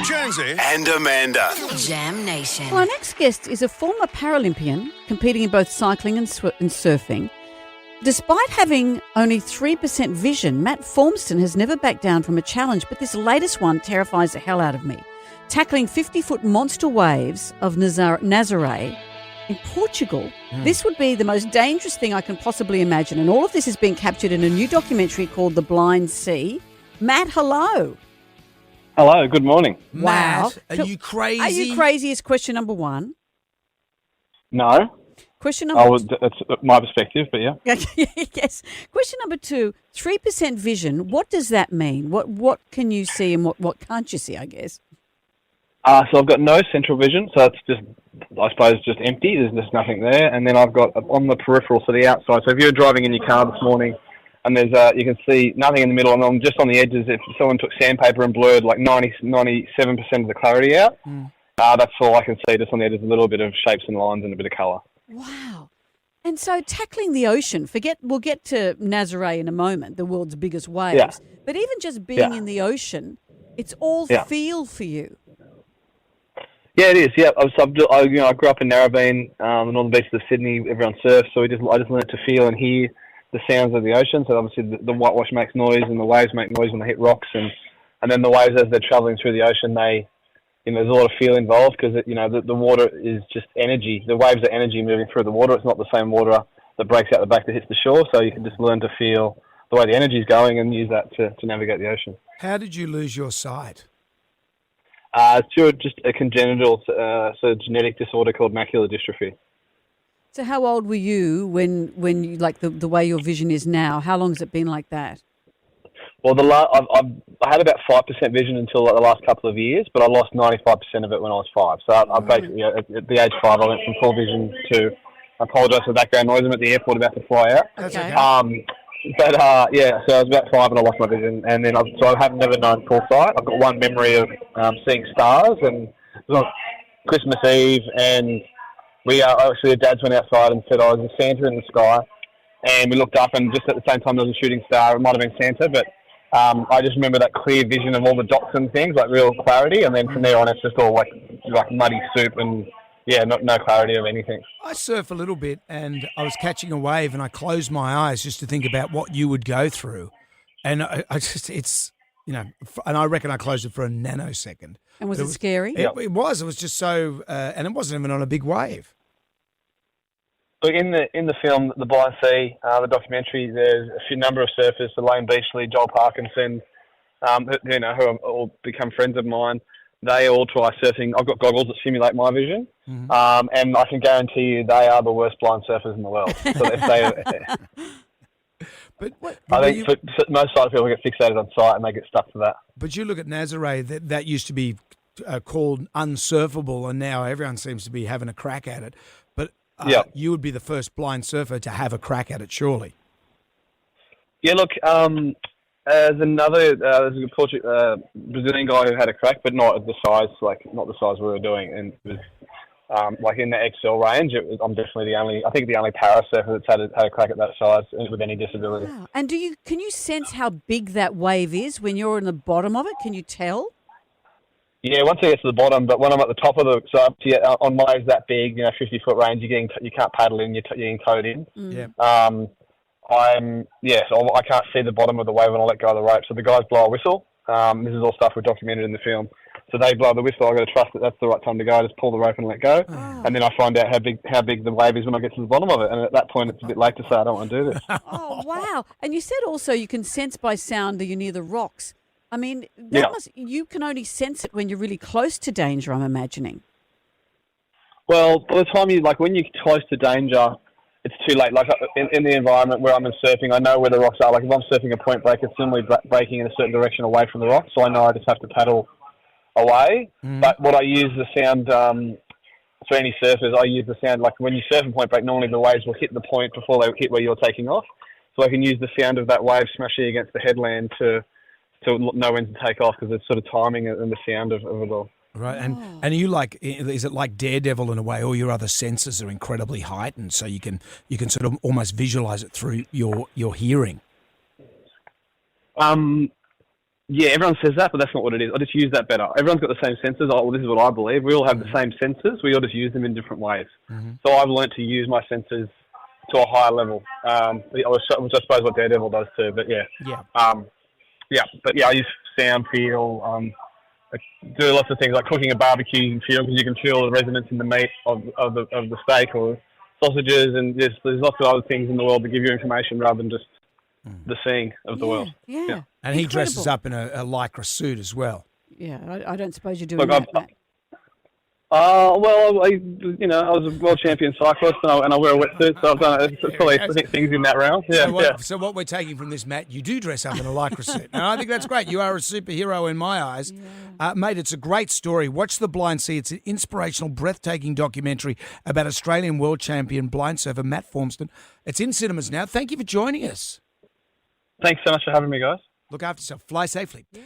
Jonesy and Amanda. Jam Nation. Well, our next guest is a former Paralympian competing in both cycling and surfing. Despite having only 3% vision, Matt Formston has never backed down from a challenge, but this latest one terrifies the hell out of me. Tackling 50-foot monster waves of Nazaré in Portugal. This would be the most dangerous thing I can possibly imagine, and all of this is being captured in a new documentary called The Blind Sea. Matt, hello. Hello, good morning. Wow. Matt, are you crazy? Are you crazy is question number one. No, Question number that's my perspective, but yeah. Yes. Question number two, 3% vision, what does that mean? What can you see and what can't you see, I guess? So I've got no central vision, so it's just, I suppose, just empty. There's just nothing there. And then I've got on the peripheral, so the outside. So if you're driving in your car this morning and there's you can see nothing in the middle, and I'm just on the edges. If someone took sandpaper and blurred like 97% of the clarity out, that's all I can see. Just on the edges, a little bit of shapes and lines and a bit of colour. Wow. And so tackling the ocean, we'll get to Nazaré in a moment, the world's biggest waves. Yeah. But even just being in the ocean, it's all feel for you. Yeah, it is. Yeah, I grew up in Narrabeen, the northern beaches of Sydney. Everyone surfs, so I just learned to feel and hear the sounds of the ocean. So obviously the whitewash makes noise, and the waves make noise when they hit rocks, and then the waves as they're travelling through the ocean, there's a lot of feel involved because the water is just energy. The waves are energy moving through the water. It's not the same water that breaks out the back that hits the shore. So you can just learn to feel the way the energy is going and use that to navigate the ocean. How did you lose your sight? It's due to just a congenital, genetic disorder called macular dystrophy. So how old were you when you, like the way your vision is now? How long has it been like that? Well, I had about 5% vision until the last couple of years, but I lost 95% of it when I was 5. So I basically, at the age 5, I went from full vision to, I apologise for the background noise, I'm at the airport about to fly out. That's okay. So I was about 5 and I lost my vision, and then I have never known full sight. I've got one memory of seeing stars, and it was on Christmas Eve, and the dads went outside and said, "Oh, there's a Santa in the sky," and we looked up, and just at the same time there was a shooting star. It might have been Santa, but I just remember that clear vision of all the dots and things, like real clarity, and then from there on it's just all like muddy soup and no clarity of anything. I surf a little bit, and I was catching a wave, and I closed my eyes just to think about what you would go through, and and I reckon I closed it for a nanosecond. And was it scary? It was. It was just so, and it wasn't even on a big wave. Look, in the film, The Blind Sea, the documentary, there's a number of surfers, Elaine Beachley, Joel Parkinson, who have all become friends of mine. They all try surfing. I've got goggles that simulate my vision, and I can guarantee you they are the worst blind surfers in the world. I think most sight people get fixated on sight and they get stuck to that. But you look at Nazaré, that used to be called unsurfable, and now everyone seems to be having a crack at it. But you would be the first blind surfer to have a crack at it, surely. Yeah, look, there's a Brazilian guy who had a crack, but not the size we were doing, and it was in the XL range. I'm definitely the only para surfer that's had a crack at that size with any disability. Wow. And can you sense how big that wave is when you're in the bottom of it? Can you tell? Yeah, once I get to the bottom, but when I'm at the top of on waves that big, 50-foot range, you can't paddle in, you're getting towed in. Yeah. So I can't see the bottom of the wave when I let go of the rope. So the guys blow a whistle. This is all stuff we documented in the film. So they blow the whistle. I've got to trust that that's the right time to go. I just pull the rope and let go. Oh. And then I find out how big the wave is when I get to the bottom of it. And at that point, it's a bit late to say I don't want to do this. Oh, wow. And you said also you can sense by sound that you're near the rocks. I mean, you can only sense it when you're really close to danger, I'm imagining. Well, by the time when you're close to danger, it's too late. Like in the environment where I'm surfing, I know where the rocks are. Like if I'm surfing a point break, it's normally breaking in a certain direction away from the rocks, so I know I just have to paddle away. But what I use the sound for any surfers, I use the sound like when you surf a point break. Normally the waves will hit the point before they hit where you're taking off, so I can use the sound of that wave smashing against the headland to know when to take off because it's sort of timing and the sound of it all. Right, and is it like Daredevil in a way? All your other senses are incredibly heightened, so you can sort of almost visualize it through your hearing. Yeah, it's a bit like that. Yeah, it's a bit like that. Yeah. Right, and you like, is it like Daredevil in a way? All your other senses are incredibly heightened, so you can sort of almost visualize it through your hearing. Yeah, everyone says that, but that's not what it is. I just use that better. Everyone's got the same senses. Oh, well, this is what I believe. We all have the same senses. We all just use them in different ways. So I've learnt to use my senses to a higher level, which I suppose what Daredevil does too. But I use sound, feel, I do lots of things like cooking a barbecue. You can feel because you can feel the resonance in the meat of the steak or sausages, and there's lots of other things in the world that give you information rather than just the seeing of the world. Yeah. And he dresses up in a lycra suit as well. Yeah, I don't suppose you're doing that, Matt. Well, I was a world champion cyclist, and I wear a wetsuit, so I've done probably things in that realm. Yeah. So what we're taking from this, Matt, you do dress up in a lycra suit. And I think that's great. You are a superhero in my eyes. Yeah. Mate, it's a great story. Watch The Blind Sea. It's an inspirational, breathtaking documentary about Australian world champion blind surfer Matt Formston. It's in cinemas now. Thank you for joining us. Thanks so much for having me, guys. Look after yourself. Fly safely. Yeah.